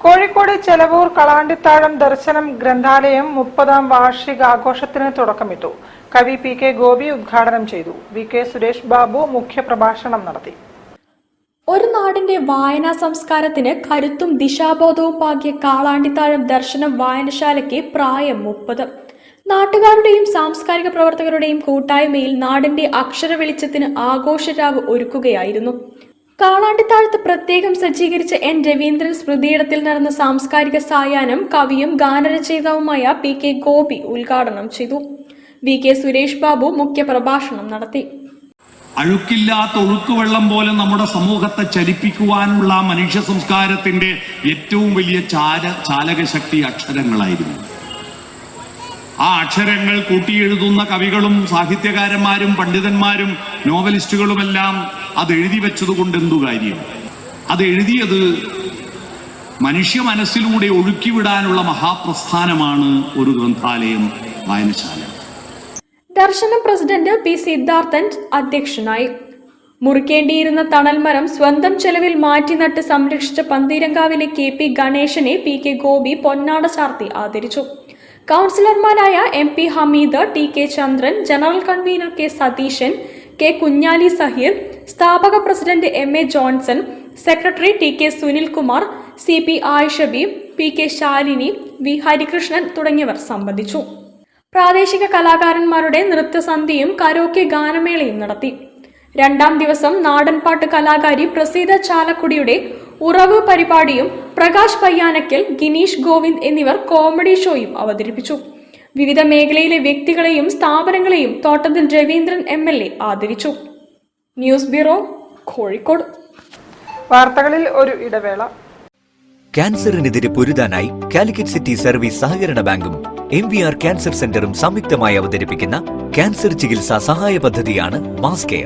കോഴിക്കോട് ചെലവൂർ കളാണ്ടിത്താഴം ദർശനം ഗ്രന്ഥാലയം 30ാം വാർഷികാഘോഷത്തിന് തുടക്കമിട്ടു. കവി പി കെ ഗോപി ഉദ്ഘാടനം ചെയ്തു. വി കെ സുരേഷ് ബാബു മുഖ്യപ്രഭാഷണം നടത്തി. ഒരു നാടിന്റെ വായനാ സംസ്കാരത്തിന് കരുത്തും ദിശാബോധവും പാകിയ കാളാണ്ടിത്താഴം ദർശനം വായനശാലയ്ക്ക് പ്രായം 30. നാട്ടുകാരുടെയും സാംസ്കാരിക പ്രവർത്തകരുടെയും കൂട്ടായ്മയിൽ നാടിന്റെ അക്ഷര വെളിച്ചത്തിന് ആഘോഷരാവ് ഒരുക്കുകയായിരുന്നു. കാളാണ്ടിത്താഴത്ത് പ്രത്യേകം സജ്ജീകരിച്ച എൻ രവീന്ദ്രൻ സ്മൃതിയിടത്തിൽ നടന്ന സാംസ്കാരിക സായാഹ്നം കവിയും ഗാനരചയിതാവുമായ പി കെ ഗോപി ഉദ്ഘാടനം ചെയ്തു. വി കെ സുരേഷ് ബാബു മുഖ്യപ്രഭാഷണം നടത്തി. അഴുക്കില്ലാത്ത ഒഴുക്കുവെള്ളം പോലെ നമ്മുടെ സമൂഹത്തെ ചലിപ്പിക്കുവാനുള്ള മനുഷ്യ സംസ്കാരത്തിന്റെ ഏറ്റവും വലിയ ചാലകശക്തി അക്ഷരങ്ങളായിരുന്നു. ആ അക്ഷരങ്ങൾ കൂട്ടിയെഴുതുന്ന കവികളും സാഹിത്യകാരന്മാരും പണ്ഡിതന്മാരും നോവലിസ്റ്റുകളുമെല്ലാം അത് എഴുതി വെച്ചതുകൊണ്ട് എന്തു കാര്യം? അത് എഴുതിയത് മനുഷ്യ മനസ്സിലൂടെ ഒഴുക്കിവിടാനുള്ള മഹാപ്രസ്ഥാനമാണ് ഒരു ഗ്രന്ഥാലയം, വായനശാല. ദർശനം പ്രസിഡന്റ് പി സിദ്ധാർത്ഥൻ അധ്യക്ഷനായി. മുറിക്കേണ്ടിയിരുന്ന തണൽമരം സ്വന്തം ചെലവിൽ മാറ്റിനട്ട് സംരക്ഷിച്ച പന്തീരങ്കാവിലെ കെ പി ഗണേശനെ പി കെ ഗോപി പൊന്നാട ചാർത്തി ആദരിച്ചു. കൗൺസിലർമാരായ M P Hameed, T K Chandran, general convener K Satheesan, K Kunhali Saheer, സ്ഥാപക president M A Johnson, secretary T K Sunilkumar, C P Ayishabi, P K Shalini, V Harikrishnan തുടങ്ങിയവർ സംബന്ധിച്ചു. പ്രാദേശിക കലാകാരന്മാരുടെ നൃത്തസന്ധ്യയും കരോക്കെ ഗാനമേളയും നടത്തി. 2ാം ദിവസം നാടൻപാട്ട് കലാകാരി പ്രസീത ചാലക്കുടിയുടെ ഉറവ് പരിപാടിയും പ്രകാശ് പയ്യാനക്കൽ, ഗിനീഷ് ഗോവിന്ദ് എന്നിവർ കോമഡി ഷോയും അവതരിപ്പിച്ചു. വിവിധ മേഖലയിലെ വ്യക്തികളെയും സ്ഥാപനങ്ങളെയും തോട്ടത്തിൽ രവീന്ദ്രൻ MLA ആദരിച്ചു. News bureau, Kozhikode. വാർത്തകളിൽ ഒരു ഇടവേള. ക്യാൻസറിനെതിരെ പൊരുതാനായി കാലിക്കറ്റ് സിറ്റി സർവീസ് സഹകരണ ബാങ്കും MVR ക്യാൻസർ സെന്ററും സംയുക്തമായി അവതരിപ്പിക്കുന്ന ക്യാൻസർ ചികിത്സാ സഹായ പദ്ധതിയാണ് മാസ് കെയർ.